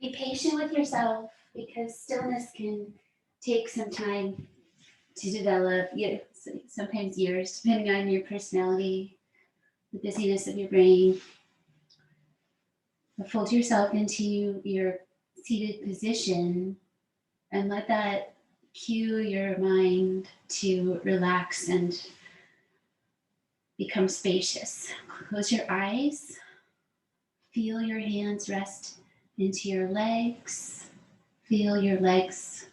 Be patient with yourself because stillness can take some time to develop, sometimes years, depending on your personality, the busyness of your brain. But fold yourself into your seated position and let that cue your mind to relax and become spacious. Close your eyes. Feel your hands rest into your legs. Feel your legs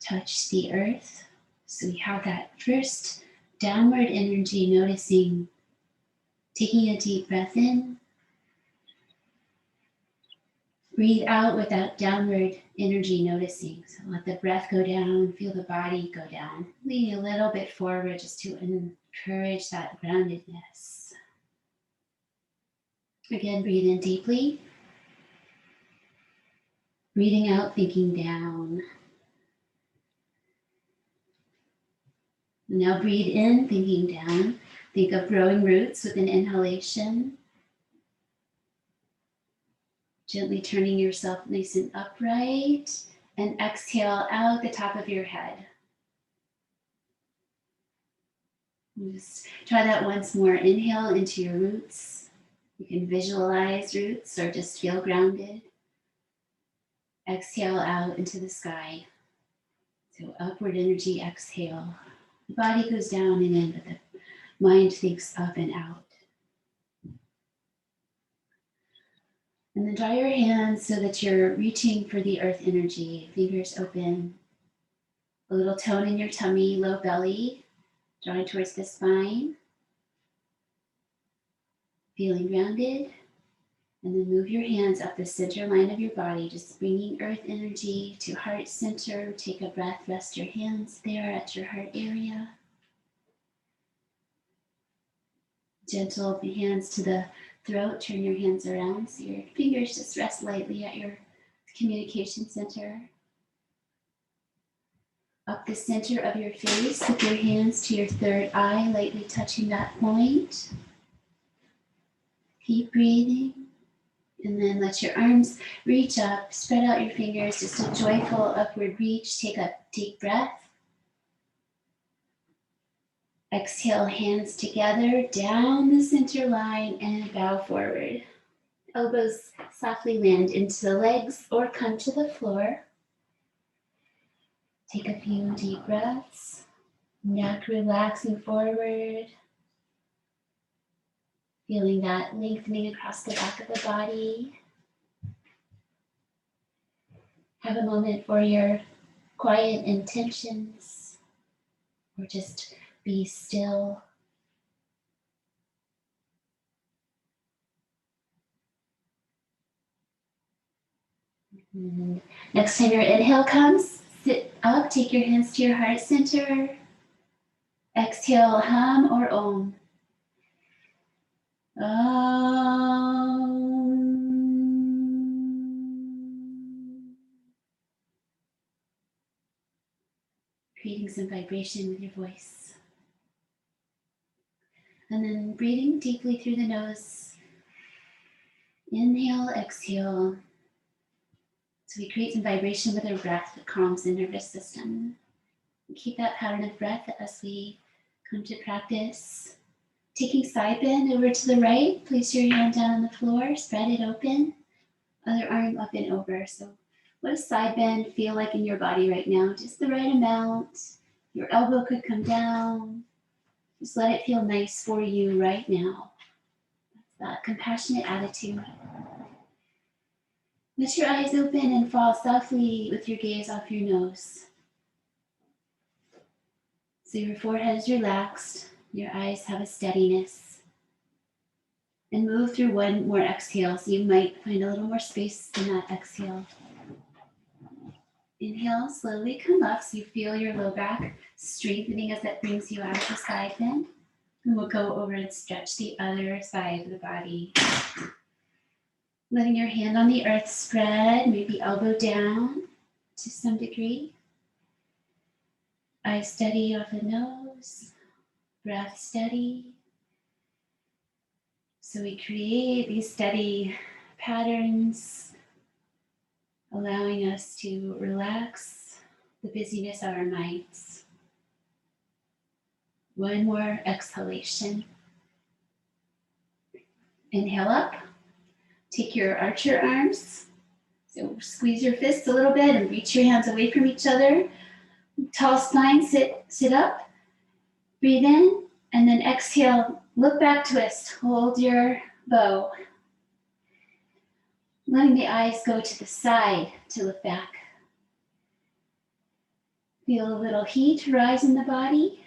touch the earth. So we have that first downward energy, noticing, taking a deep breath in. Breathe out with that downward energy, noticing. So let the breath go down, feel the body go down. Lean a little bit forward just to encourage that groundedness. Again, breathe in deeply. Breathing out, thinking down. Now breathe in, thinking down. Think of growing roots with an inhalation. Gently turning yourself nice and upright. And exhale out the top of your head. Just try that once more. Inhale into your roots. You can visualize roots or just feel grounded. Exhale out into the sky. So upward energy, exhale. The body goes down and in, but the mind thinks up and out. And then dry your hands so that you're reaching for the earth energy. Fingers open. A little tone in your tummy, low belly, drawing towards the spine. Feeling grounded. And then move your hands up the center line of your body, just bringing earth energy to heart center. Take a breath, rest your hands there at your heart area. Gentle hands to the throat, turn your hands around so your fingers just rest lightly at your communication center. Up the center of your face with your hands to your third eye, lightly touching that point. Keep breathing. And then let your arms reach up, spread out your fingers, just a joyful upward reach. Take a deep breath. Exhale, hands together, down the center line and bow forward. Elbows softly land into the legs or come to the floor. Take a few deep breaths. Neck relaxing forward. Feeling that lengthening across the back of the body. Have a moment for your quiet intentions, or just be still. And next time your inhale comes, sit up, take your hands to your heart center. Exhale, hum or om. Creating some vibration with your voice. And then breathing deeply through the nose. Inhale, exhale. So we create some vibration with our breath that calms the nervous system. Keep that pattern of breath as we come to practice. Taking side bend over to the right, place your hand down on the floor, spread it open, other arm up and over. So what does side bend feel like in your body right now? Just the right amount. Your elbow could come down. Just let it feel nice for you right now. That's that compassionate attitude. Let your eyes open and fall softly with your gaze off your nose. So your forehead is relaxed, your eyes have a steadiness. And move through one more exhale, so you might find a little more space in that exhale. Inhale, slowly come up so you feel your low back strengthening as that brings you out of the side bend. And we'll go over and stretch the other side of the body. Letting your hand on the earth spread, maybe elbow down to some degree. Eyes steady off the nose, breath steady. So we create these steady patterns allowing us to relax the busyness of our minds. One more exhalation. Inhale up. Take your archer arms. So squeeze your fists a little bit and reach your hands away from each other. Tall spine, sit up. Breathe in, and then exhale. Look back, twist. Hold your bow. Letting the eyes go to the side to look back. Feel a little heat rise in the body.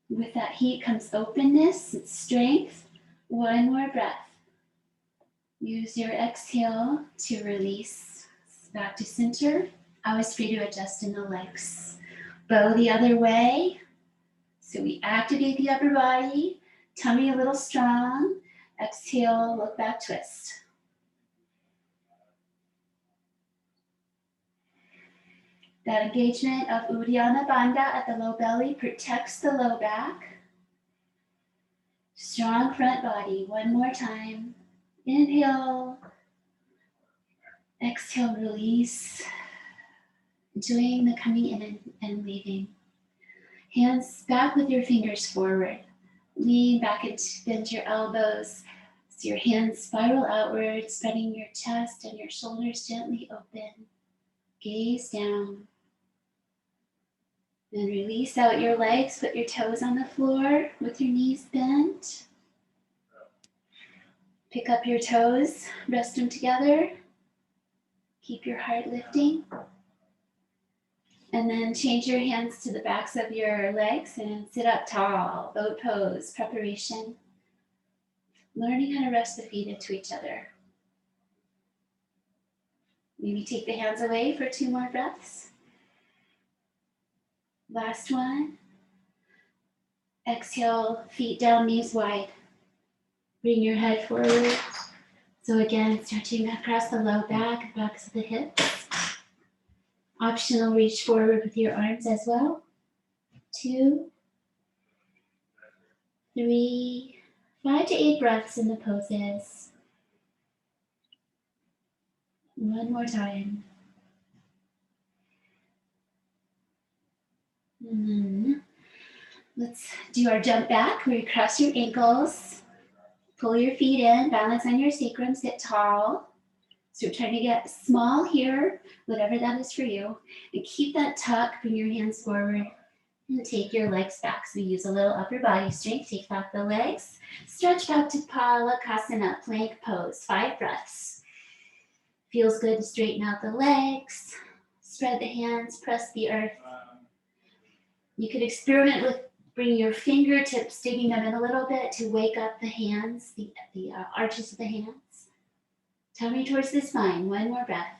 With that heat comes openness and strength. One more breath. Use your exhale to release back to center. Always free to adjust in the legs. Bow the other way. So we activate the upper body. Tummy a little strong. Exhale, look back, twist. That engagement of Uddiyana Bandha at the low belly protects the low back. Strong front body. One more time. Inhale. Exhale, release. Enjoying the coming in and leaving. Hands back with your fingers forward. Lean back and bend your elbows. So your hands spiral outward, spreading your chest and your shoulders gently open. Gaze down. Then release out your legs. Put your toes on the floor with your knees bent. Pick up your toes, rest them together. Keep your heart lifting. And then change your hands to the backs of your legs and sit up tall, boat pose, preparation. Learning how to rest the feet into each other. Maybe take the hands away for 2 more breaths. Last one. Exhale, feet down, knees wide. Bring your head forward. So again, stretching across the low back, backs of the hips. Optional, reach forward with your arms as well. 2, 3, 5 to 8 breaths in the poses. One more time. And then let's do our jump back where you cross your ankles, pull your feet in, balance on your sacrum, sit tall. So you're trying to get small here, whatever that is for you. And keep that tuck, bring your hands forward, and take your legs back. So use a little upper body strength, take back the legs. Stretch back to Palakasana, plank pose, 5 breaths. Feels good to straighten out the legs, spread the hands, press the earth. You could experiment with bringing your fingertips, digging them in a little bit to wake up the hands, the arches of the hands. Tummy towards the spine. One more breath.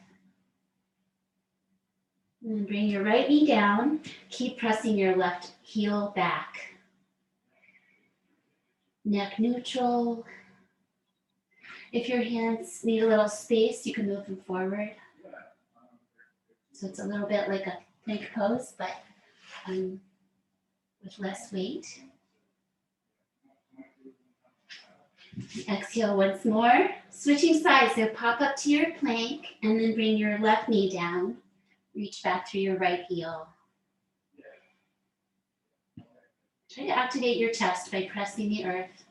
And then bring your right knee down. Keep pressing your left heel back. Neck neutral. If your hands need a little space, you can move them forward. So it's a little bit like a plank pose, but with less weight. Exhale once more. Switching sides, so pop up to your plank and then bring your left knee down. Reach back through your right heel. Try to activate your chest by pressing the earth.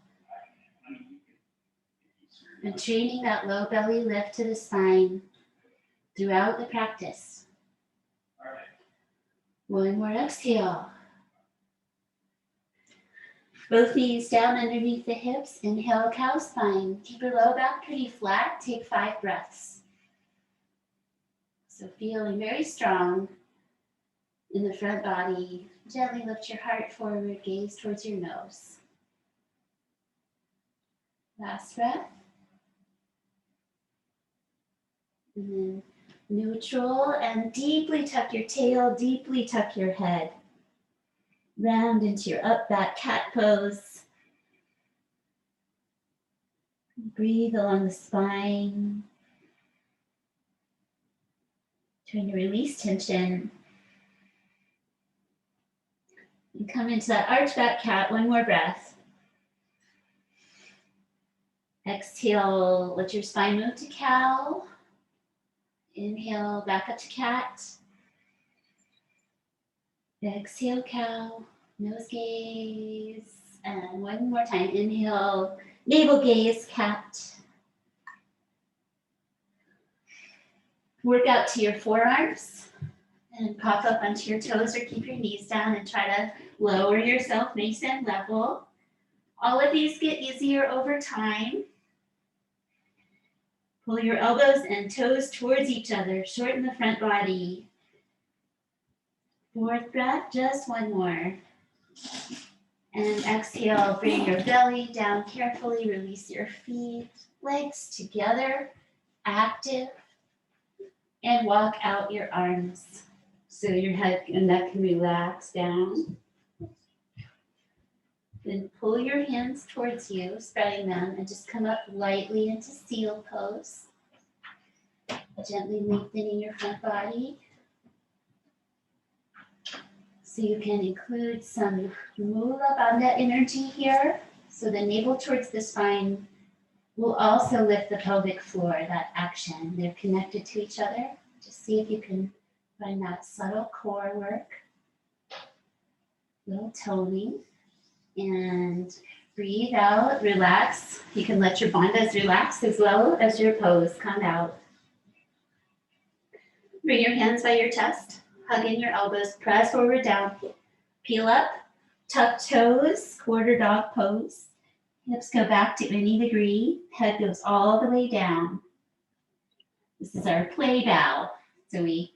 And training that low belly lift to the spine throughout the practice. One more exhale. Both knees down underneath the hips. Inhale, cow spine. Keep your low back pretty flat. Take 5 breaths. So feeling very strong in the front body. Gently lift your heart forward, gaze towards your nose. Last breath. And then neutral and deeply tuck your tail, deeply tuck your head. Round into your up back cat pose. Breathe along the spine. Trying to release tension. And come into that arch back cat. One more breath. Exhale, let your spine move to cow. Inhale, back up to cat. Exhale, cow, nose gaze. And one more time, inhale, navel gaze, cat. Work out to your forearms and pop up onto your toes or keep your knees down and try to lower yourself nice and level. All of these get easier over time. Pull your elbows and toes towards each other. Shorten the front body. Fourth breath, just one more. And exhale, bring your belly down carefully. Release your feet, legs together, active. And walk out your arms so your head and neck can relax down. Then pull your hands towards you, spreading them, and just come up lightly into seal pose. Gently lengthening your front body. So you can include some mula bandha energy here. So the navel towards the spine will also lift the pelvic floor, that action. They're connected to each other. Just see if you can find that subtle core work. Little toning. And breathe out, relax. You can let your bandhas relax as well as your pose come out. Bring your hands by your chest. Hug in your elbows. Press forward down. Peel up. Tuck toes. Quarter dog pose. Hips go back to any degree. Head goes all the way down. This is our play bow. So we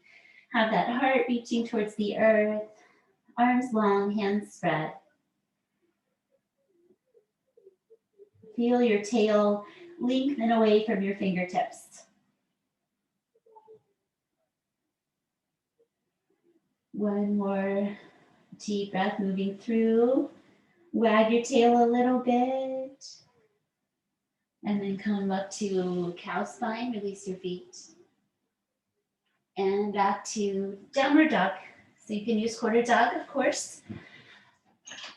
have that heart reaching towards the earth. Arms long, hands spread. Feel your tail lengthen away from your fingertips. One more deep breath moving through. Wag your tail a little bit. And then come up to cow spine, release your feet. And back to downward dog. So you can use quarter dog, of course.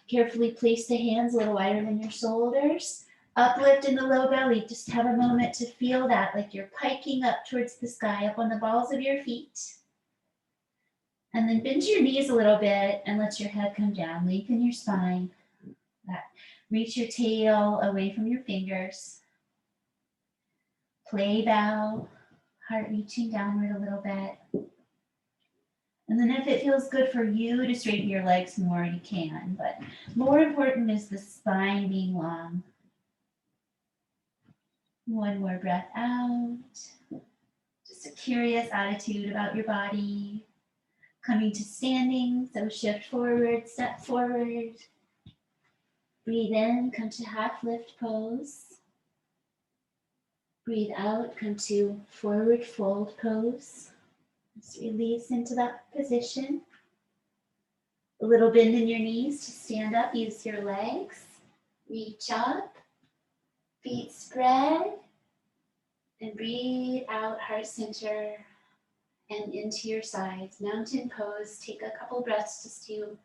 Carefully place the hands a little wider than your shoulders. Uplift in the low belly. Just have a moment to feel that, like you're piking up towards the sky, up on the balls of your feet. And then bend your knees a little bit and let your head come down. Lengthen your spine. Reach your tail away from your fingers. Play bow. Heart reaching downward a little bit. And then if it feels good for you to straighten your legs more, you can. But more important is the spine being long. One more breath out. Just a curious attitude about your body. Coming to standing, so shift forward, step forward. Breathe in, come to half lift pose. Breathe out, come to forward fold pose. Just release into that position. A little bend in your knees to stand up, use your legs. Reach up, feet spread, and breathe out, heart center, and into your sides. Mountain pose, take a couple breaths just to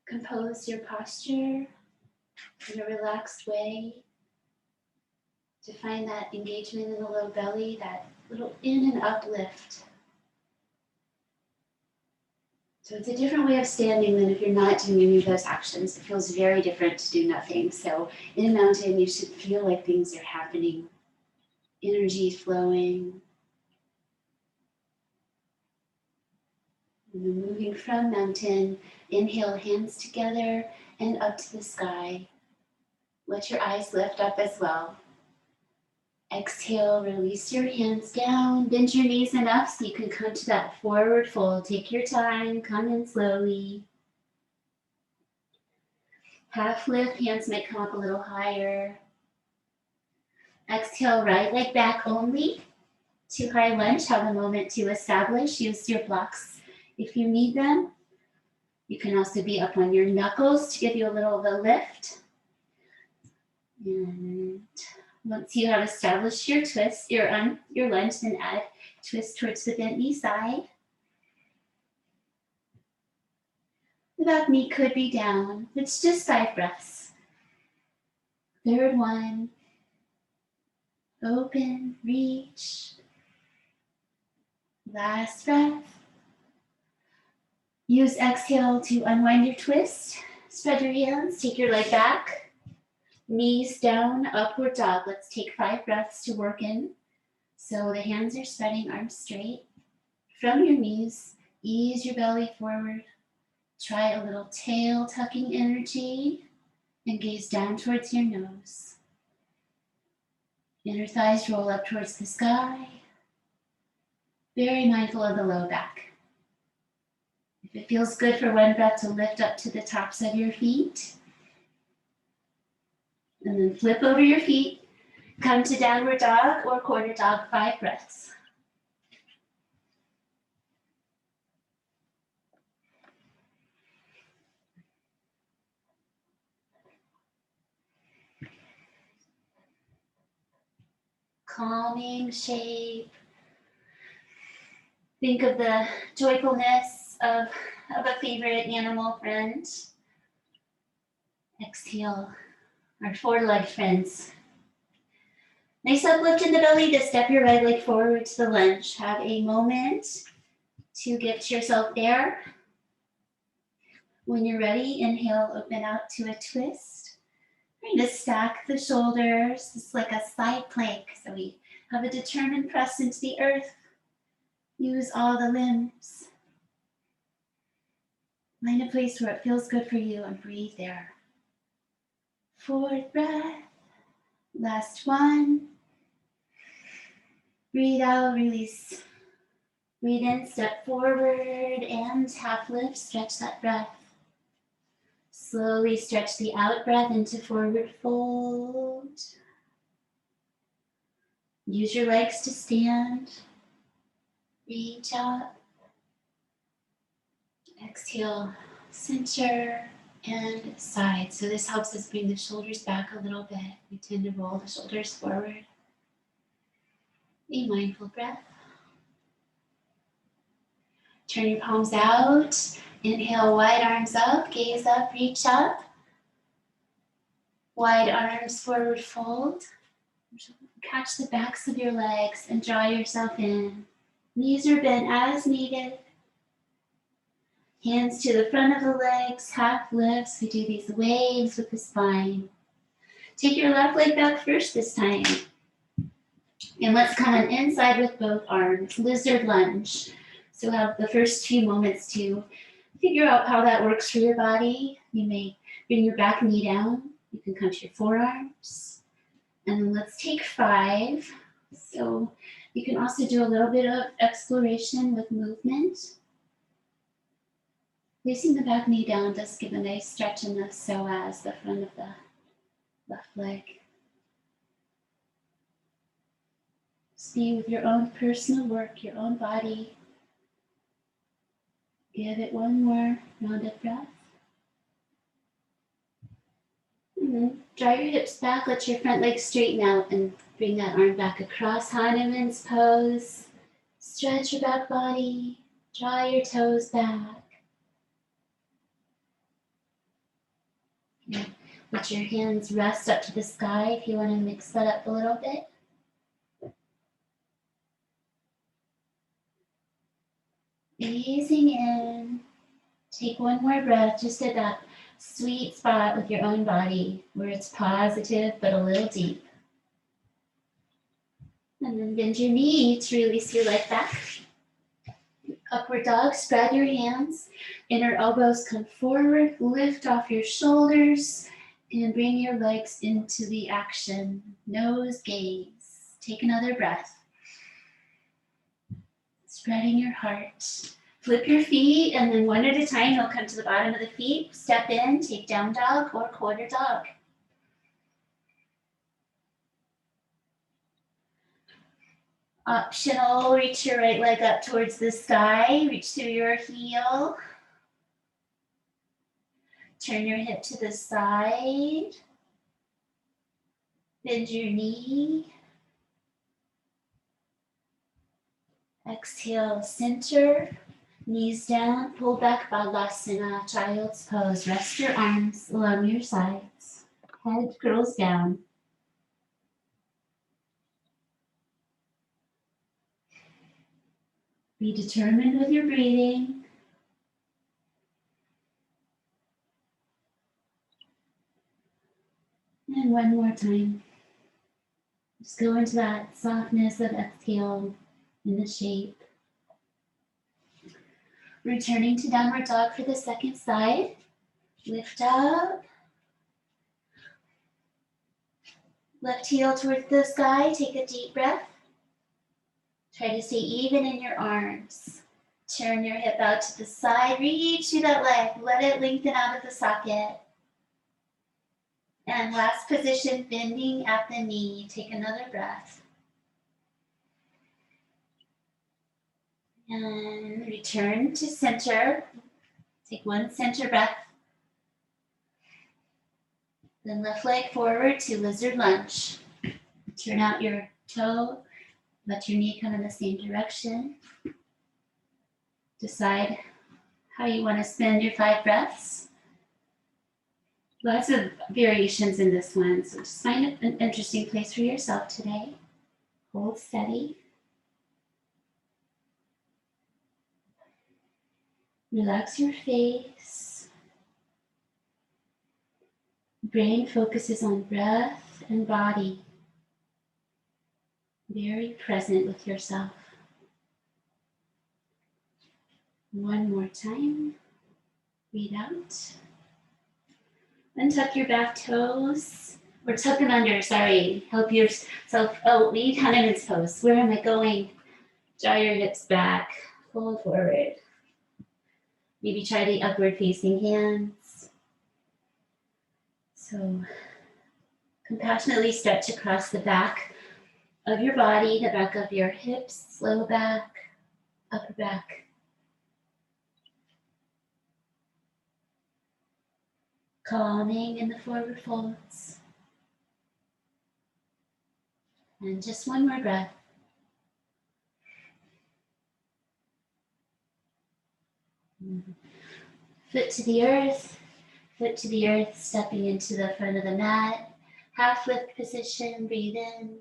compose your posture in a relaxed way. To find that engagement in the low belly, that little in and uplift. So it's a different way of standing than if you're not doing any of those actions. It feels very different to do nothing. So in mountain, you should feel like things are happening. Energy flowing. And then moving from mountain, inhale, hands together and up to the sky. Let your eyes lift up as well. Exhale, release your hands down. Bend your knees enough so you can come to that forward fold. Take your time, come in slowly. Half lift, hands might come up a little higher. Exhale, right leg back only. To high lunge, have a moment to establish. Use your blocks if you need them. You can also be up on your knuckles to give you a little of a lift. And once you have established your twist, your lunge, then add twist towards the bent knee side. The back knee could be down. It's just 5 breaths. Third one. Open, reach. Last breath. Use exhale to unwind your twist. Spread your hands, take your leg back. Knees down, upward dog. Let's take 5 breaths to work in. So the hands are spreading, arms straight. From your knees, ease your belly forward. Try a little tail tucking energy and gaze down towards your nose. Inner thighs roll up towards the sky. Very mindful of the low back. If it feels good for one breath to lift up to the tops of your feet, and then flip over your feet, come to downward dog or quarter dog, 5 breaths. Calming shape. Think of the joyfulness of a favorite animal friend. Exhale, our 4-legged friends. Nice uplift in the belly to step your right leg forward to the lunge. Have a moment to gift yourself air. When you're ready, inhale, open out to a twist. We're going to stack the shoulders. It's like a side plank. So we have a determined press into the earth. Use all the limbs. Find a place where it feels good for you and breathe there. 4th breath. Last one. Breathe out, release. Breathe in, step forward and half lift, stretch that breath. Slowly stretch the out breath into forward fold. Use your legs to stand. Reach up. Exhale, center and side. So this helps us bring the shoulders back a little bit. We tend to roll the shoulders forward. A mindful breath. Turn your palms out. Inhale, wide arms up, gaze up, reach up. Wide arms, forward fold. Catch the backs of your legs and draw yourself in. Knees are bent as needed. Hands to the front of the legs, half lifts. We do these waves with the spine. Take your left leg back first this time. And let's come on inside with both arms, lizard lunge. So have the first few moments to figure out how that works for your body. You may bring your back knee down. You can come to your forearms. And then let's take 5. So you can also do a little bit of exploration with movement. Placing the back knee down does give a nice stretch in the psoas, the front of the left leg. Just be with your own personal work, your own body. Give it one more rounded breath. And then draw your hips back, let your front leg straighten out and bring that arm back across Hanuman's pose. Stretch your back body, draw your toes back. Let your hands rest up to the sky if you want to mix that up a little bit. Easing in. Take one more breath just at that sweet spot with your own body where it's positive but a little deep. And then bend your knee to release your leg back. Upward dog, spread your hands. Inner elbows come forward, lift off your shoulders, and bring your legs into the action. Nose gaze. Take another breath. Spreading your heart. Flip your feet, and then one at a time, you'll come to the bottom of the feet. Step in, take down dog or quarter dog. Optional, reach your right leg up towards the sky. Reach through your heel. Turn your hip to the side. Bend your knee. Exhale, center. Knees down, pull back, bandhasana, child's pose. Rest your arms along your sides. Head curls down. Be determined with your breathing. And one more time. Just go into that softness of exhale in the shape. Returning to downward dog for the second side. Lift up. Left heel towards the sky. Take a deep breath. Try to stay even in your arms. Turn your hip out to the side. Reach through that leg. Let it lengthen out of the socket. And last position, bending at the knee. Take another breath. And return to center. Take one center breath. Then left leg forward to lizard lunge. Turn out your toe. Let your knee come in the same direction. Decide how you want to spend your 5 breaths. Lots of variations in this one, so just find an interesting place for yourself today. Hold steady. Relax your face. Brain focuses on breath and body. Very present with yourself. One more time. Breathe out. Untuck your back toes. Or tuck them under, sorry. Help yourself. Oh, lead Hanuman's pose. Where am I going? Draw your hips back. Fold forward. Maybe try the upward facing hands. So compassionately stretch across the back of your body, the back of your hips, low back, upper back. Calming in the forward folds. And just one more breath. Foot to the earth, stepping into the front of the mat. Half lift position, breathe in.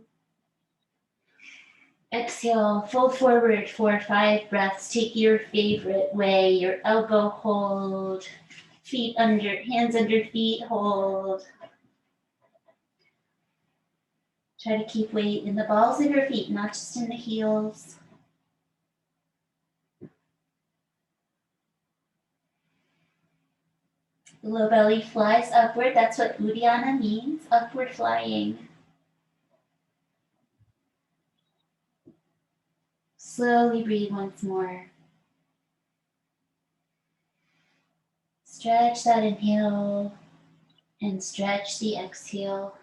Exhale, fold forward for 5 breaths. Take your favorite way, your elbow hold, feet under, hands under feet hold. Try to keep weight in the balls of your feet, not just in the heels. The low belly flies upward. That's what Uddiyana means, upward flying. Slowly breathe once more. Stretch that inhale and stretch the exhale.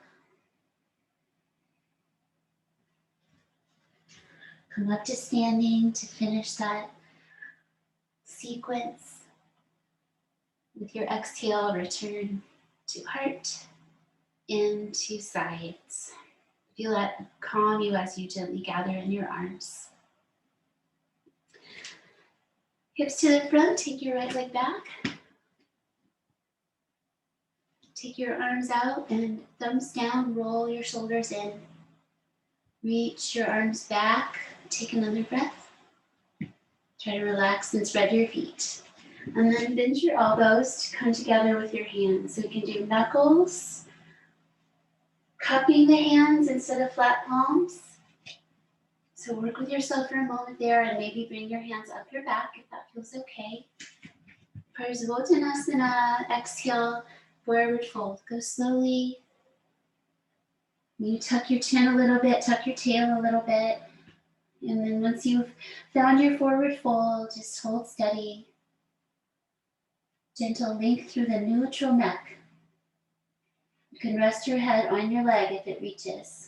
Come up to standing to finish that sequence. With your exhale, return to heart and to sides. Feel that calm you as you gently gather in your arms. Hips to the front, take your right leg back. Take your arms out and thumbs down, roll your shoulders in. Reach your arms back, take another breath. Try to relax and spread your feet. And then bend your elbows to come together with your hands. So we can do knuckles, cupping the hands instead of flat palms. So work with yourself for a moment there and maybe bring your hands up your back if that feels okay. Parsvottanasana, exhale, forward fold. Go slowly. You tuck your chin a little bit, tuck your tail a little bit. And then once you've found your forward fold, just hold steady. Gentle length through the neutral neck. You can rest your head on your leg if it reaches.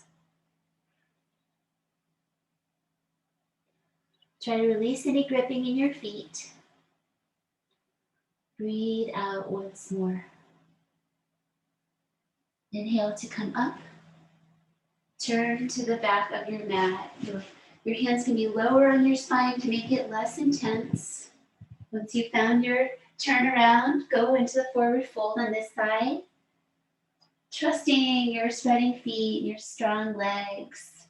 Try to release any gripping in your feet. Breathe out once more. Inhale to come up. Turn to the back of your mat. Your hands can be lower on your spine to make it less intense. Once you've found your turnaround, go into the forward fold on this side. Trusting your spreading feet, your strong legs.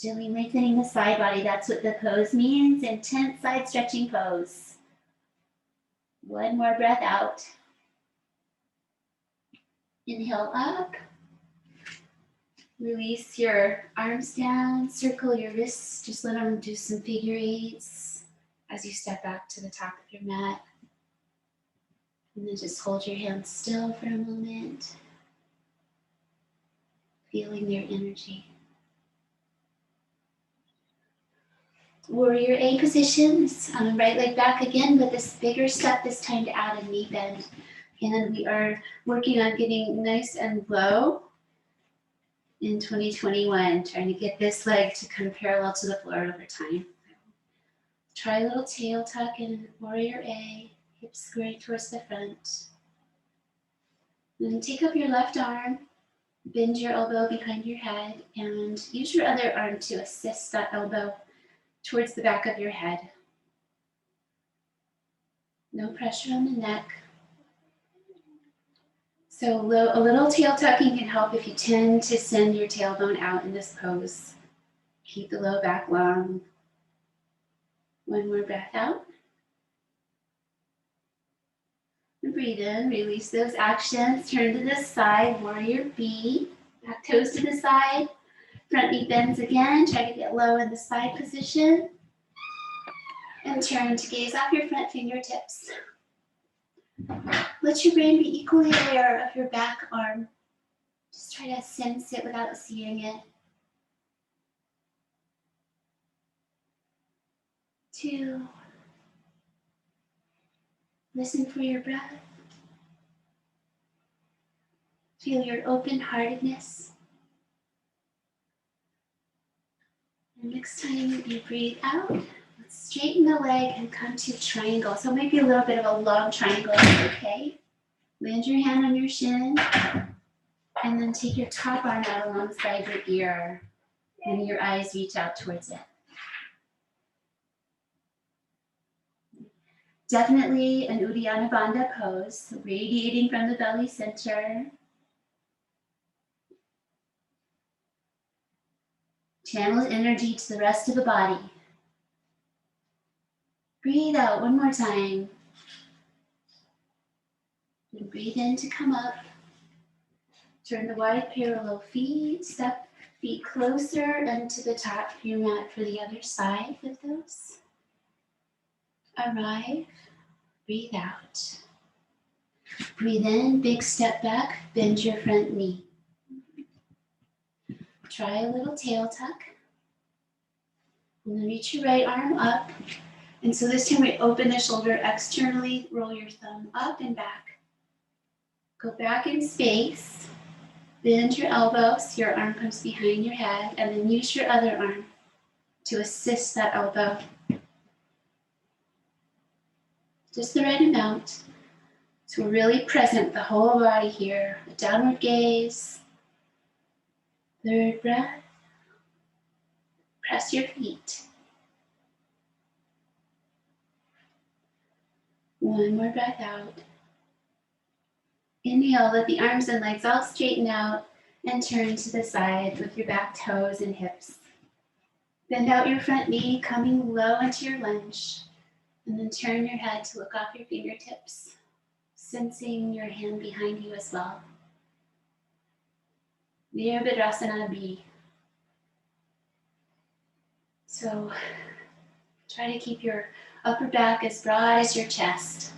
Gently lengthening the side body. That's what the pose means. Intense side stretching pose. One more breath out. Inhale up. Release your arms down. Circle your wrists. Just let them do some figure eights as you step back to the top of your mat. And then just hold your hands still for a moment. Feeling their energy. Warrior A positions, right leg back again, but this bigger step this time to add a knee bend. And we are working on getting nice and low in 2021, trying to get this leg to come parallel to the floor over time. Try a little tail tuck in Warrior A, hips squaring towards the front. Then take up your left arm, bend your elbow behind your head, and use your other arm to assist that elbow towards the back of your head. No pressure on the neck. So a little tail tucking can help if you tend to send your tailbone out in this pose. Keep the low back long. One more breath out. And breathe in, release those actions. Turn to the side, Warrior B. Back toes to the side. Front knee bends again. Try to get low in the side position. And turn to gaze off your front fingertips. Let your brain be equally aware of your back arm. Just try to sense it without seeing it. 2. Listen for your breath. Feel your open-heartedness. And next time you breathe out, let's straighten the leg and come to triangle. So maybe a little bit of a long triangle is okay. Land your hand on your shin, and then take your top arm out alongside your ear, and your eyes reach out towards it. Definitely an Uddiyana Bandha pose, radiating from the belly center. Channel energy to the rest of the body. Breathe out one more time. And breathe in to come up. Turn the wide parallel feet. Step feet closer and to the top of your mat for the other side with those. Arrive. Breathe out. Breathe in, big step back, bend your front knee. Try a little tail tuck. And then reach your right arm up. And so this time we open the shoulder externally, roll your thumb up and back. Go back in space. Bend your elbows, your arm comes behind your head, and then use your other arm to assist that elbow. Just the right amount. So we're really present, the whole body here. A downward gaze. Third breath. Press your feet. One more breath out. Inhale, let the arms and legs all straighten out and turn to the side with your back toes and hips. Bend out your front knee, coming low into your lunge, and then turn your head to look off your fingertips, sensing your hand behind you as well. Virabradasana B. So try to keep your upper back as broad as your chest.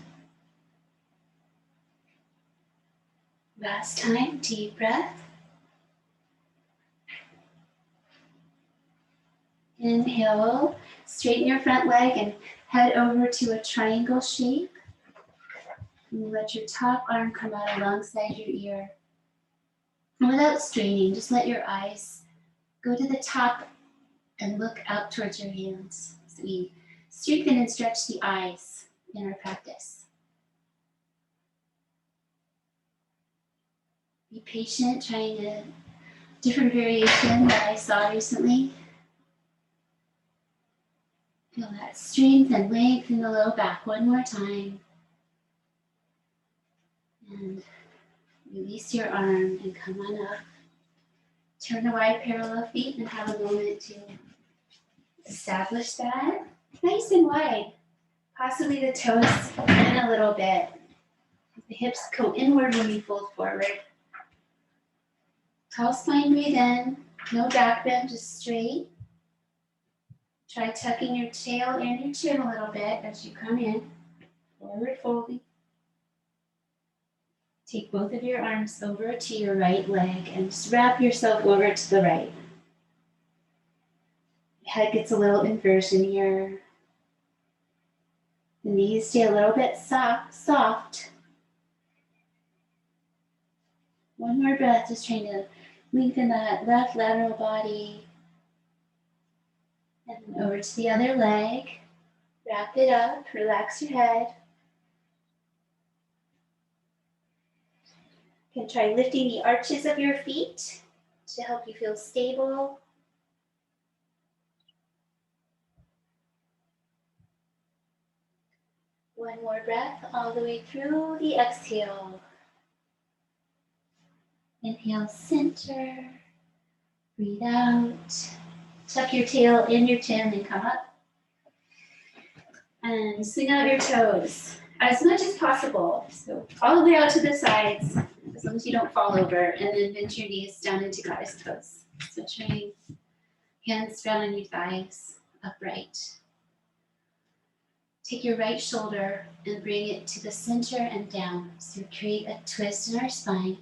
Last time, deep breath. Inhale, straighten your front leg and head over to a triangle shape. And let your top arm come out alongside your ear. And without straining, just let your eyes go to the top and look out towards your hands. So we strengthen and stretch the eyes in our practice. Be patient, trying a different variation that I saw recently. Feel that strength and length in the low back one more time. And release your arm and come on up Turn the wide parallel feet and have a moment to establish that. Nice and wide. Possibly the toes in a little bit. The hips go inward when you fold forward. Tall spine, breathe in. No back bend, just straight. Try tucking your tail and your chin a little bit as you come in. Forward folding. Take both of your arms over to your right leg and just wrap yourself over to the right. Head gets a little inversion here. The knees stay a little bit soft. One more breath, just trying to lengthen that left lateral body. And then over to the other leg. Wrap it up, relax your head. You can try lifting the arches of your feet to help you feel stable. One more breath all the way through the exhale. Inhale, center. Breathe out. Tuck your tail in your chin and come up. And swing out your toes as much as possible. So all the way out to the sides, as long as you don't fall over. And then bend your knees down into goddess pose. So trying hands down on your thighs, upright. Take your right shoulder and bring it to the center and down. So create a twist in our spine.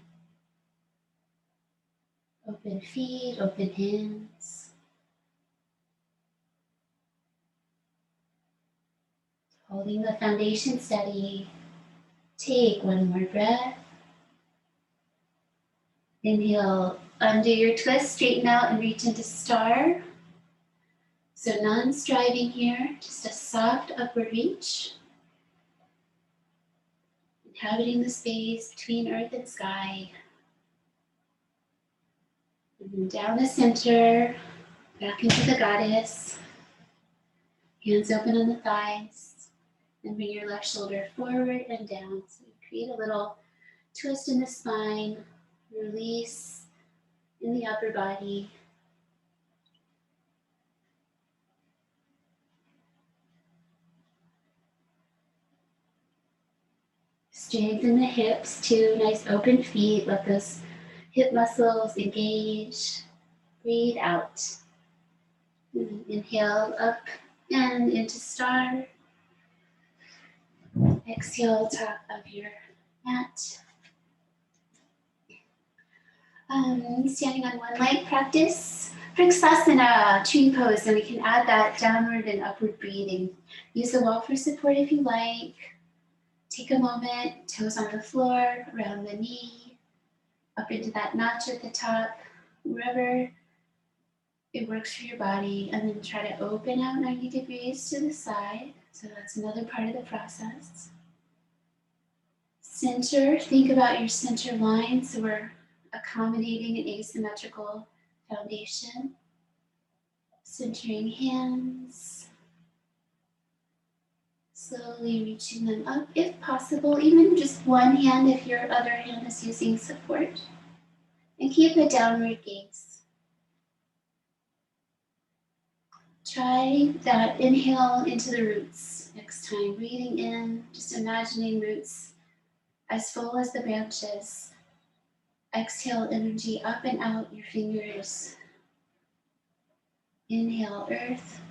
Open feet, open hands. Holding the foundation steady. Take one more breath. Inhale, undo your twist, straighten out and reach into star. So non-striving here, just a soft upward reach. Inhabiting the space between earth and sky. And then down the center, back into the goddess. Hands open on the thighs. And bring your left shoulder forward and down. So you create a little twist in the spine, release in the upper body. Strengthen the hips too, nice open feet, let those hip muscles engage. Breathe out. Inhale up and into star. Exhale, top of your mat. Standing on one leg practice. Sirsasana, tree pose, and we can add that downward and upward breathing. Use the wall for support if you like. Take a moment, toes on the floor, around the knee, up into that notch at the top, wherever it works for your body, and then try to open out 90 degrees to the side. So that's another part of the process. Center, think about your center line. So we're accommodating an asymmetrical foundation. Centering hands. Slowly reaching them up if possible, even just one hand if your other hand is using support. And keep a downward gaze. Try that inhale into the roots next time. Breathing in, just imagining roots as full as the branches. Exhale energy up and out your fingers. Inhale earth.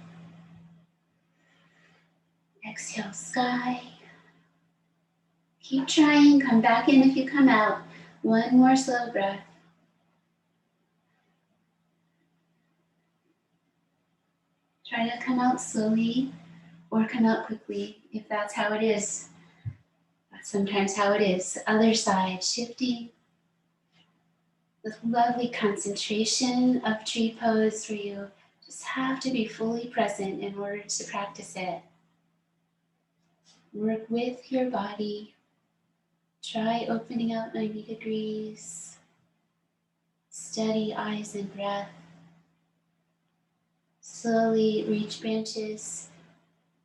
Exhale sky. Keep trying, come back in if you come out. One more slow breath. Try to come out slowly or come out quickly if that's how it is. That's sometimes how it is. Other side, shifting with lovely concentration of tree pose where you just have to be fully present in order to practice it. Work with your body. Try opening out 90 degrees. Steady eyes and breath. Slowly reach branches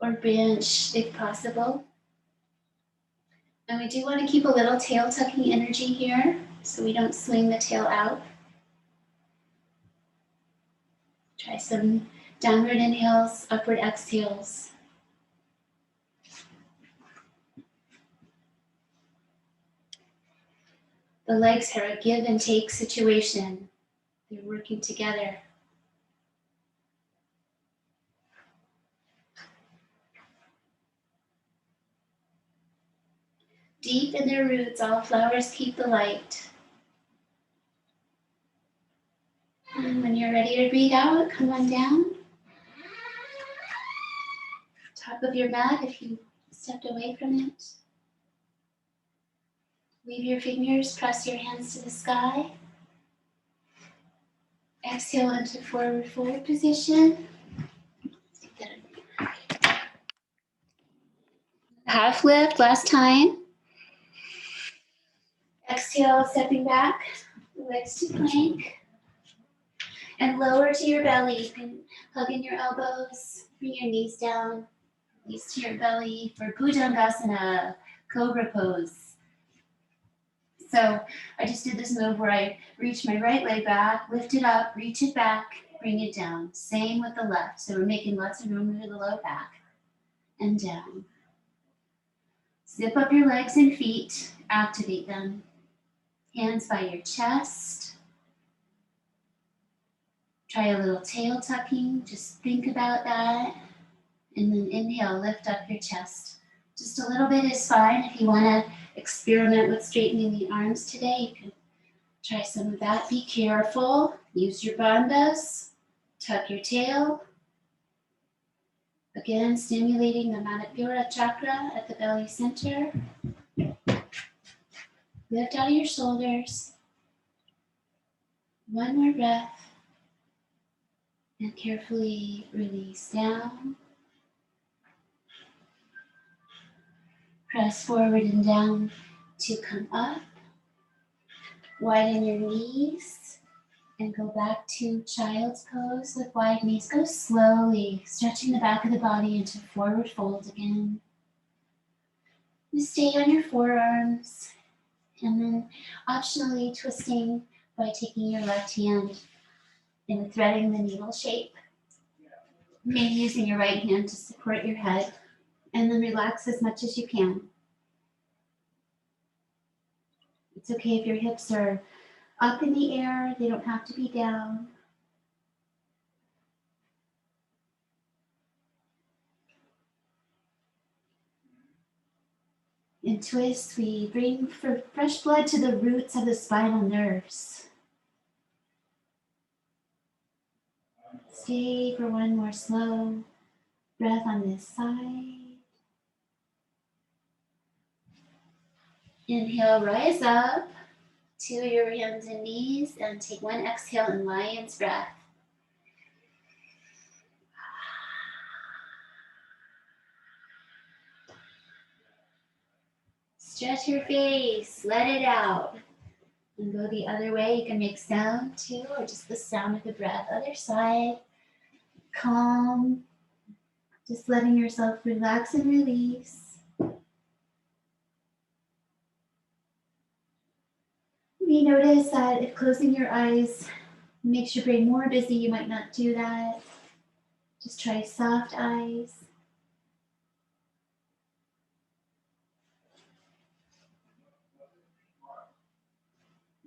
or branch if possible. And we do want to keep a little tail tucking energy here so we don't swing the tail out. Try some downward inhales, upward exhales. The legs are a give and take situation. They're working together. Deep in their roots, all flowers keep the light. And when you're ready to breathe out, come on down. Top of your mat if you stepped away from it. Leave your fingers, press your hands to the sky. Exhale into forward fold position. Half lift, last time. Exhale, stepping back, legs to plank. And lower to your belly. You can hug in your elbows, bring your knees down, knees to your belly for Bhujangasana, cobra pose. So I just did this move where I reach my right leg back, lift it up, reach it back, bring it down. Same with the left. So we're making lots of room to the low back and down. Zip up your legs and feet, activate them. Hands by your chest. Try a little tail tucking, just think about that. And then inhale, lift up your chest. Just a little bit is fine. If you want to experiment with straightening the arms today, you can try some of that. Be careful. Use your bandhas. Tuck your tail. Again, stimulating the manipura chakra at the belly center. Lift out of your shoulders. One more breath. And carefully release down. Press forward and down to come up. Widen your knees and go back to child's pose with wide knees. Go slowly, stretching the back of the body into forward fold again. You stay on your forearms and then optionally twisting by taking your left hand and threading the needle shape. Maybe using your right hand to support your head. And then relax as much as you can. It's okay if your hips are up in the air, they don't have to be down. In twist, we bring fresh blood to the roots of the spinal nerves. Stay for one more slow breath on this side. Inhale, rise up to your hands and knees and take one exhale in lion's breath. Stretch your face, let it out. And go the other way. You can make sound too, or just the sound of the breath. Other side, calm. Just letting yourself relax and release. You notice that if closing your eyes makes your brain more busy, you might not do that. Just try soft eyes.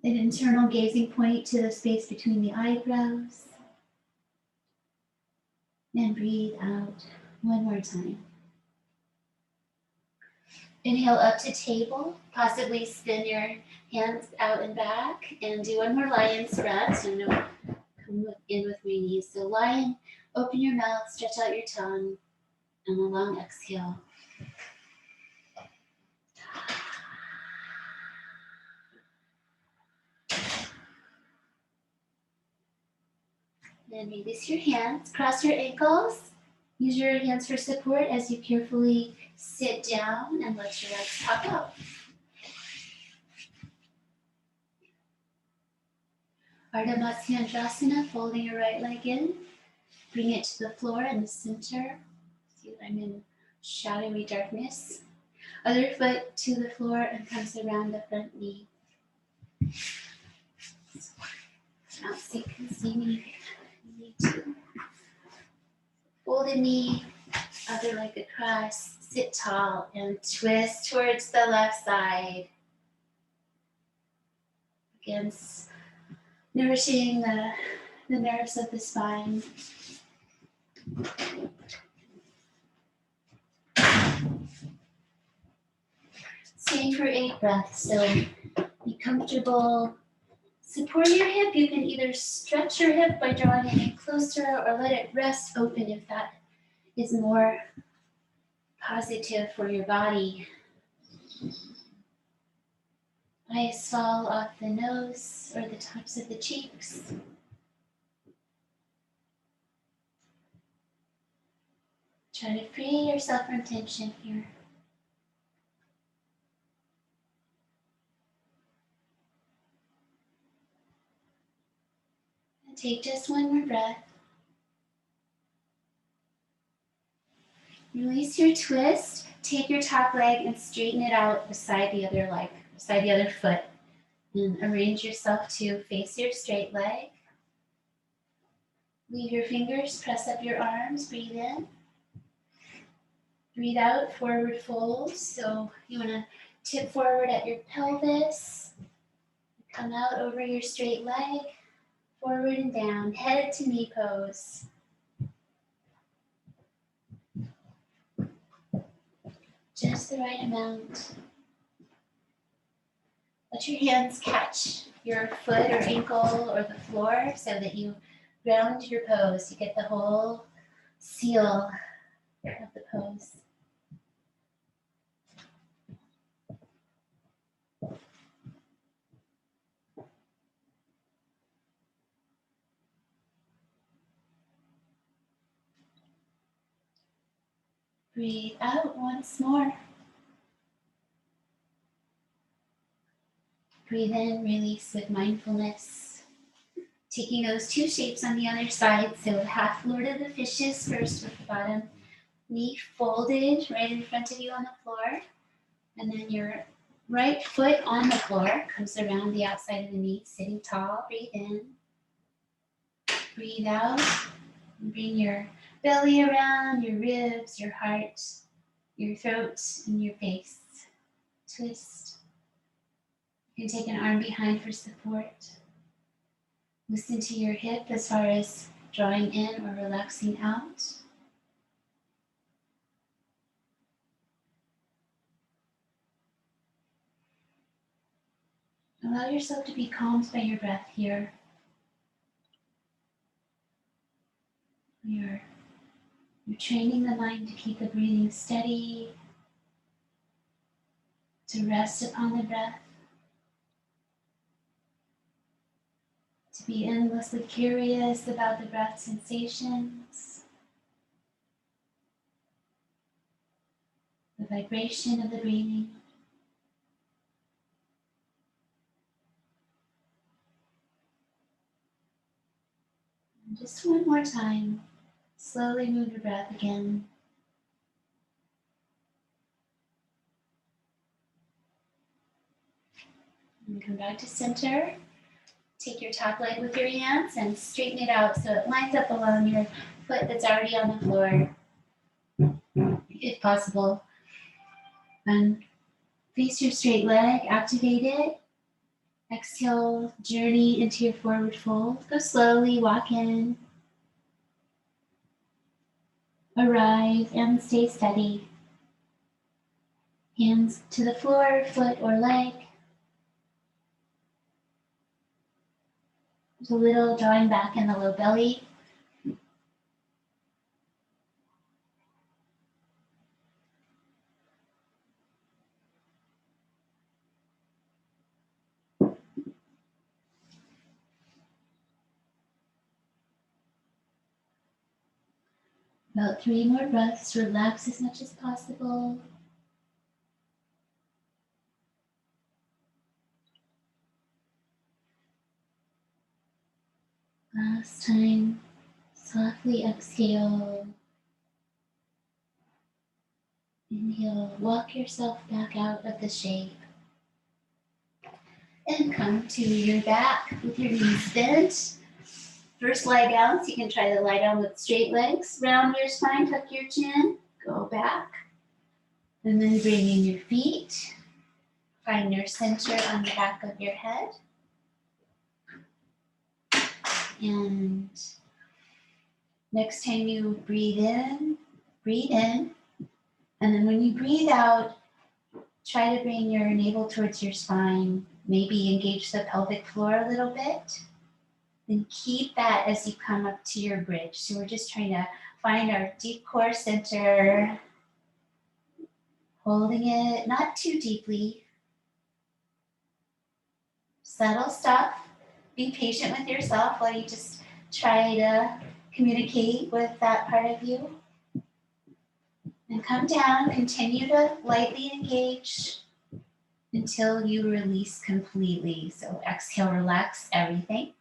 An internal gazing point to the space between the eyebrows. And breathe out one more time. Inhale up to table, possibly spin your hands out and back, and do one more lion's breath. So no, come in with my knees. So lion, open your mouth, stretch out your tongue, and a long exhale. Then release your hands, cross your ankles. Use your hands for support as you carefully sit down and let your legs pop out. Ardha matsyandrasana, folding your right leg in. Bring it to the floor in the center. See, I'm in shadowy darkness. Other foot to the floor and comes around the front knee. Now so you can see me if you need to. Fold a knee, other leg across, sit tall and twist towards the left side. Again, nourishing the nerves of the spine. Staying for 8 breaths, so be comfortable. Support your hip. You can either stretch your hip by drawing it in closer or let it rest open if that is more positive for your body. Eyes fall off the nose or the tops of the cheeks. Try to free yourself from tension here. And take just one more breath. Release your twist. Take your top leg and straighten it out beside the other leg, beside the other foot. And arrange yourself to face your straight leg. Leave your fingers, press up your arms, breathe in. Breathe out, forward fold. So you want to tip forward at your pelvis. Come out over your straight leg, forward and down, head to knee pose. Just the right amount. Let your hands catch your foot or ankle or the floor so that you ground your pose. You get the whole seal of the pose. Breathe out once more. Breathe in, release with mindfulness. Taking those 2 shapes on the other side. So half Lord of the Fishes first with the bottom knee folded right in front of you on the floor. And then your right foot on the floor comes around the outside of the knee, sitting tall. Breathe in. Breathe out. And bring your belly around, your ribs, your heart, your throat, and your face. Twist. You can take an arm behind for support. Listen to your hip as far as drawing in or relaxing out. Allow yourself to be calmed by your breath here. You're training the mind to keep the breathing steady, to rest upon the breath, to be endlessly curious about the breath sensations, the vibration of the breathing. And just one more time, slowly move your breath again. And come back to center. Take your top leg with your hands and straighten it out so it lines up along your foot that's already on the floor, if possible. And face your straight leg, activate it. Exhale, journey into your forward fold. Go slowly, walk in. Arrive and stay steady. Hands to the floor, foot or leg. There's a little drawing back in the low belly. About 3 more breaths. Relax as much as possible. Last time, softly exhale. Inhale, walk yourself back out of the shape. And come to your back with your knees bent. First, lie down. So you can try to lie down with straight legs. Round your spine, tuck your chin, go back. And then bring in your feet. Find your center on the back of your head. And next time you breathe in. And then when you breathe out, try to bring your navel towards your spine. Maybe engage the pelvic floor a little bit. Then keep that as you come up to your bridge. So we're just trying to find our deep core center. Holding it not too deeply. Subtle stuff. Be patient with yourself while you just try to communicate with that part of you. And come down, continue to lightly engage until you release completely. So exhale, relax everything.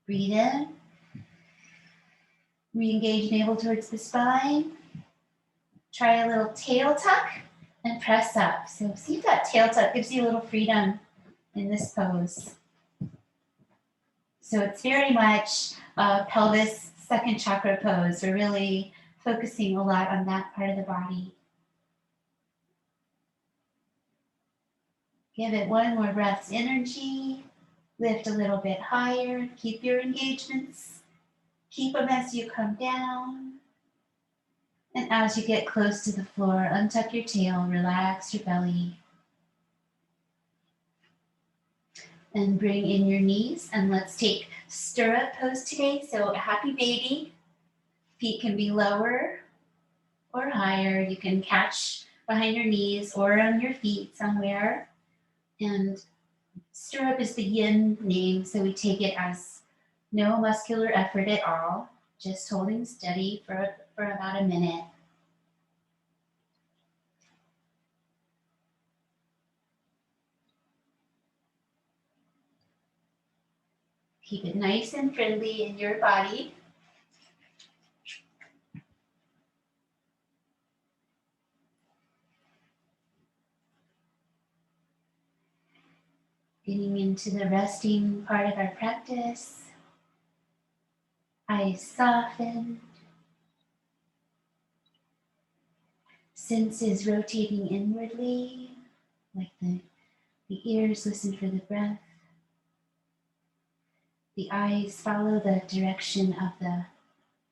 Breathe in. Re-engage navel towards the spine. Try a little tail tuck and press up. So see if that tail tuck gives you a little freedom in this pose. So it's very much a pelvis second chakra pose. We're really focusing a lot on that part of the body. Give it one more breath's energy. Lift a little bit higher. Keep your engagements. Keep them as you come down. And as you get close to the floor, untuck your tail, relax your belly. And bring in your knees. And let's take stirrup pose today. So a happy baby. Feet can be lower or higher. You can catch behind your knees or on your feet somewhere. And stirrup is the yin name, so we take it as no muscular effort at all, just holding steady for about a minute. Keep it nice and friendly in your body. Getting into the resting part of our practice. Eyes soften. Senses rotating inwardly, like the ears listen for the breath. The eyes follow the direction of the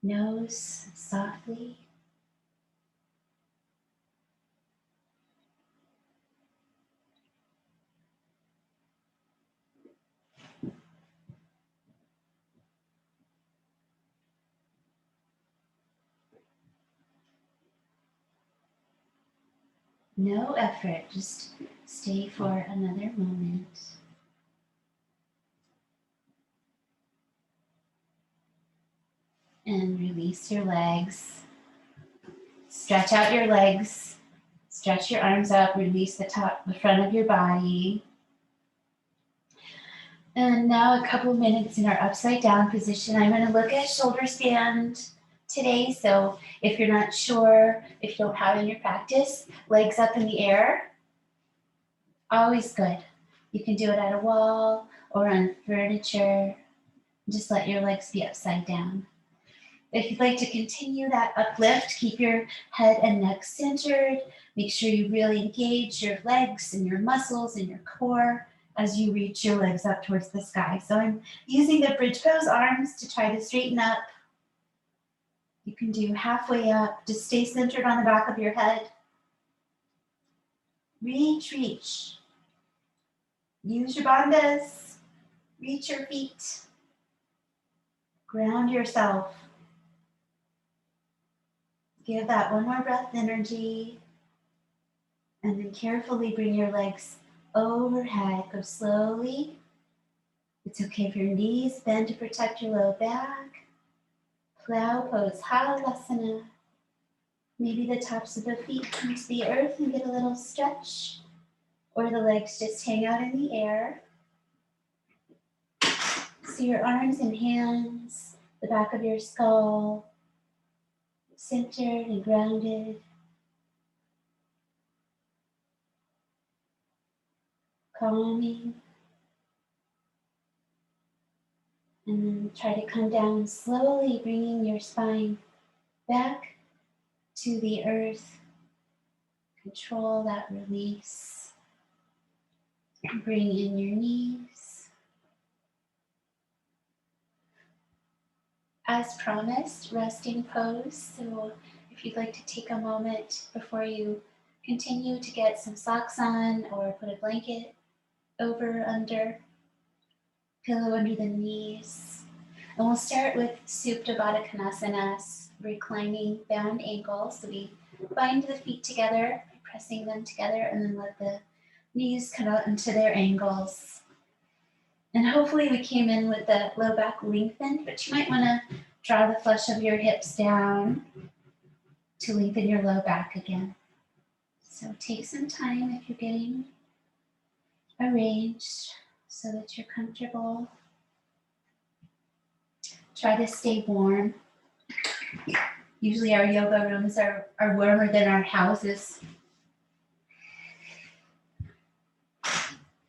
nose softly. No effort, just stay for another moment. And release your legs. Stretch out your legs. Stretch your arms up. Release the front of your body. And now a couple minutes in our upside down position. I'm going to look at shoulder stand today. So if you're not sure, if you don't have it in your practice, legs up in the air. Always good. You can do it at a wall or on furniture. Just let your legs be upside down. If you'd like to continue that uplift, keep your head and neck centered. Make sure you really engage your legs and your muscles and your core as you reach your legs up towards the sky. So I'm using the bridge pose arms to try to straighten up. You can do halfway up. Just stay centered on the back of your head. Reach, reach. Use your bandhas. Reach your feet. Ground yourself. Give that one more breath energy. And then carefully bring your legs overhead. Go slowly. It's okay if your knees bend to protect your low back. Plow pose, Hatha. Maybe the tops of the feet come to the earth and get a little stretch. Or the legs just hang out in the air. So your arms and hands, the back of your skull, centered and grounded. Calming. And then try to come down slowly, bringing your spine back to the earth. Control that release. Bring in your knees. As promised, resting pose. So if you'd like to take a moment before you continue to get some socks on or put a blanket over, under, pillow under the knees. And we'll start with Supta Baddha Konasana, reclining bound ankles. So we bind the feet together, pressing them together, and then let the knees come out into their ankles. And hopefully we came in with the low back lengthened, but you might want to draw the flesh of your hips down to lengthen your low back again. So take some time if you're getting arranged so that you're comfortable. Try to stay warm. Usually our yoga rooms are warmer than our houses.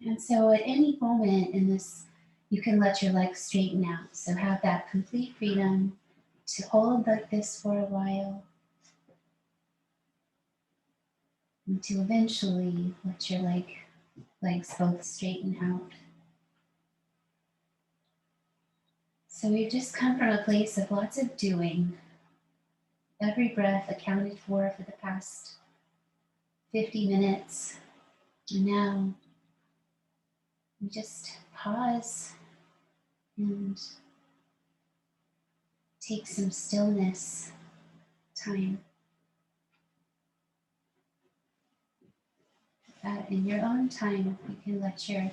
And so at any moment in this, you can let your legs straighten out. So have that complete freedom to hold like this for a while. And to eventually let your legs both straighten out. So we've just come from a place of lots of doing. Every breath accounted for the past 50 minutes. And now we just pause and take some stillness time. In your own time, you can let your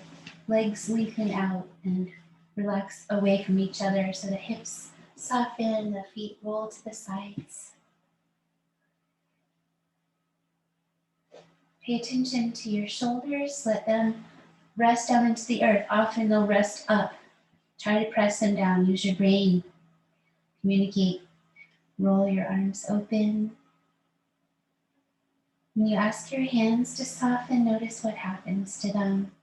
legs lengthen out and relax away from each other so the hips soften, the feet roll to the sides. Pay attention to your shoulders, let them rest down into the earth. Often they'll rest up. Try to press them down, use your brain. Communicate, roll your arms open. When you ask your hands to soften, notice what happens to them.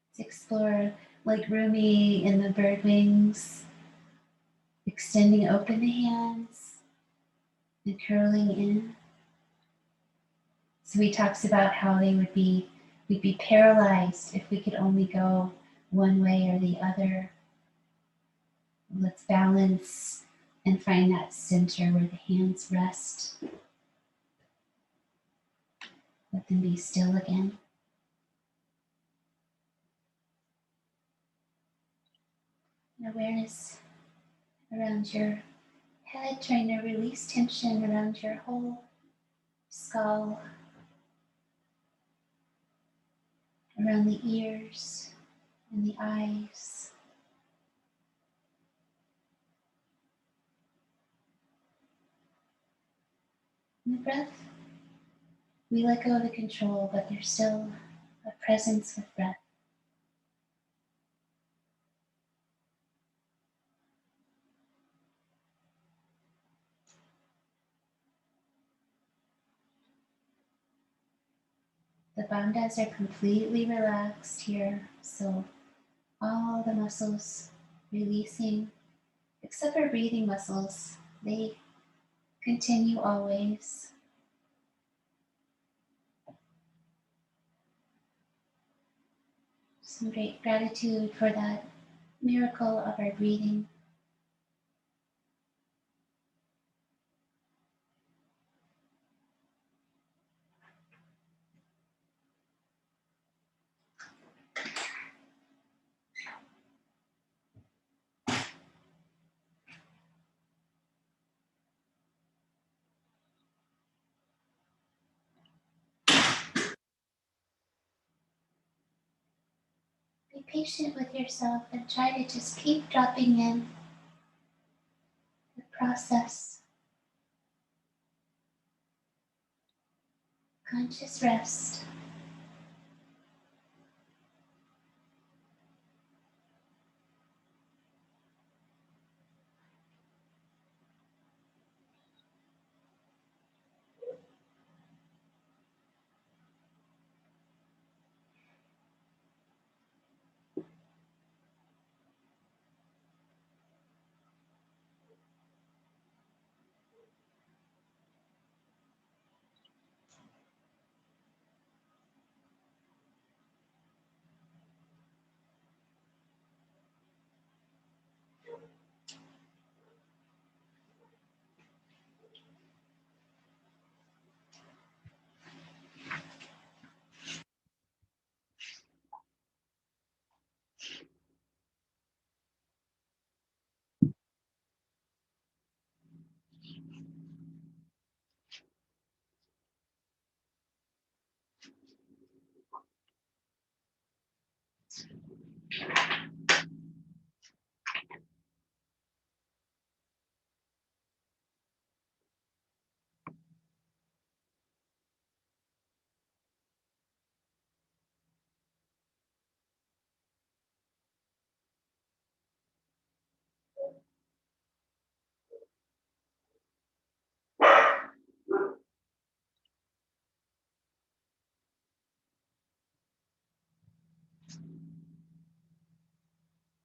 Let's explore like Rumi in the bird wings, extending open the hands and curling in. So he talks about how we'd be paralyzed if we could only go one way or the other. Let's balance and find that center where the hands rest. Let them be still again. And awareness around your head, trying to release tension around your whole skull, around the ears and the eyes. And the breath, we let go of the control, but there's still a presence with breath. The bandhas are completely relaxed here, so all the muscles releasing, except for breathing muscles. They continue always. Some great gratitude for that miracle of our breathing. Be patient with yourself and try to just keep dropping in the process. Conscious rest.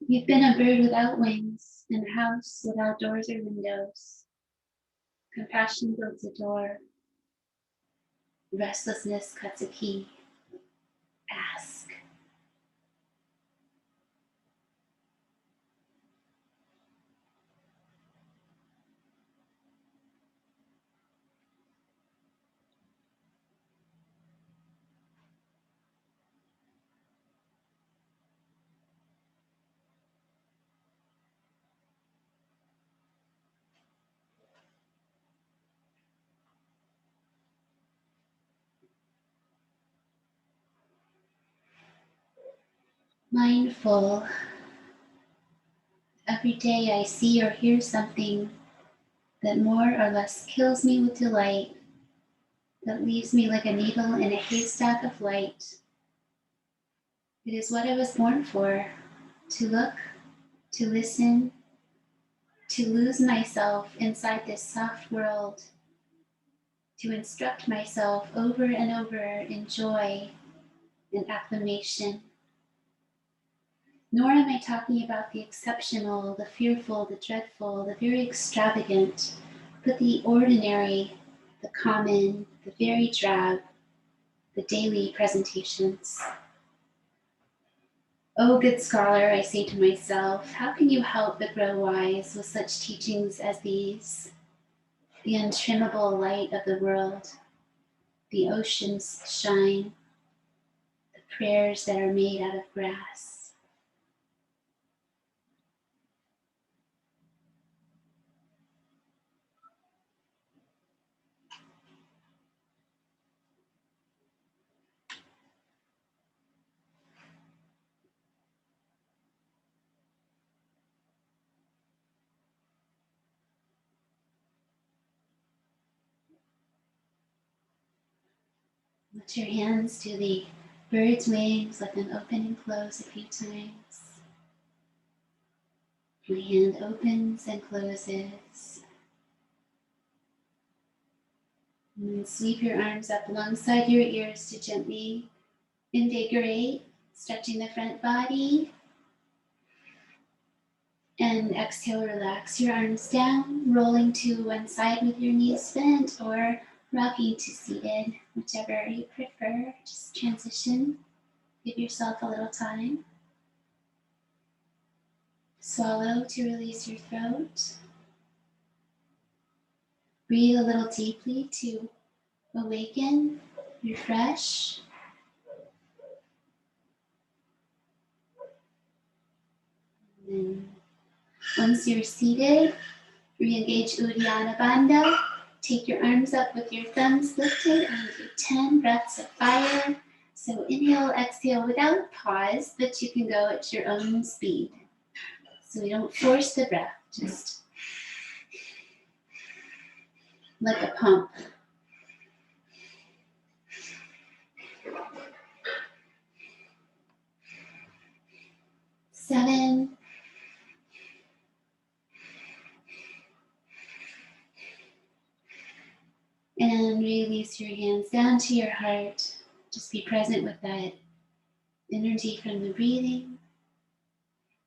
You've been a bird without wings, in a house without doors or windows. Compassion builds a door. Restlessness cuts a key. Ask. Mindful. Every day I see or hear something that more or less kills me with delight, that leaves me like a needle in a haystack of light. It is what I was born for, to look, to listen, to lose myself inside this soft world, to instruct myself over and over in joy and acclamation. Nor am I talking about the exceptional, the fearful, the dreadful, the very extravagant, but the ordinary, the common, the very drab, the daily presentations. Oh, good scholar, I say to myself, how can you help but grow wise with such teachings as these? The untrimmable light of the world, the ocean's shine, the prayers that are made out of grass. Let your hands do the bird's wings, let them open and close a few times. My hand opens and closes. And then sweep your arms up alongside your ears to gently invigorate, stretching the front body. And exhale, relax your arms down, rolling to one side with your knees bent or rocking to seated, whichever you prefer. Just transition. Give yourself a little time. Swallow to release your throat. Breathe a little deeply to awaken, refresh. And then once you're seated, re-engage Uddiyana Bandha. Take your arms up with your thumbs lifted and do 10 breaths of fire. So inhale, exhale without pause, but you can go at your own speed. So we don't force the breath, just like a pump. 7, 'And release your hands down to your heart. Just be present with that energy from the breathing,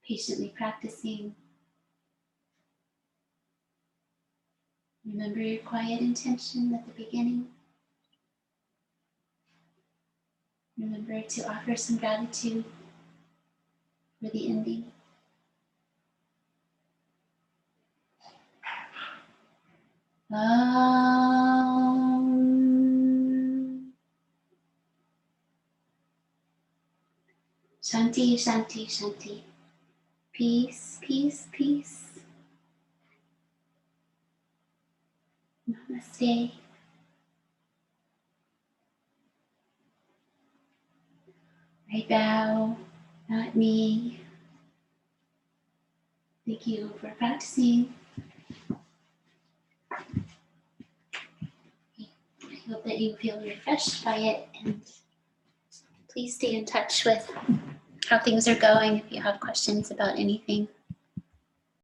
patiently practicing. Remember your quiet intention at the beginning. Remember to offer some gratitude for the ending. Shanti, Shanti, Shanti. Peace, peace, peace. Namaste. I bow, not me. Thank you for practicing. I hope that you feel refreshed by it, and please stay in touch with how things are going if you have questions about anything.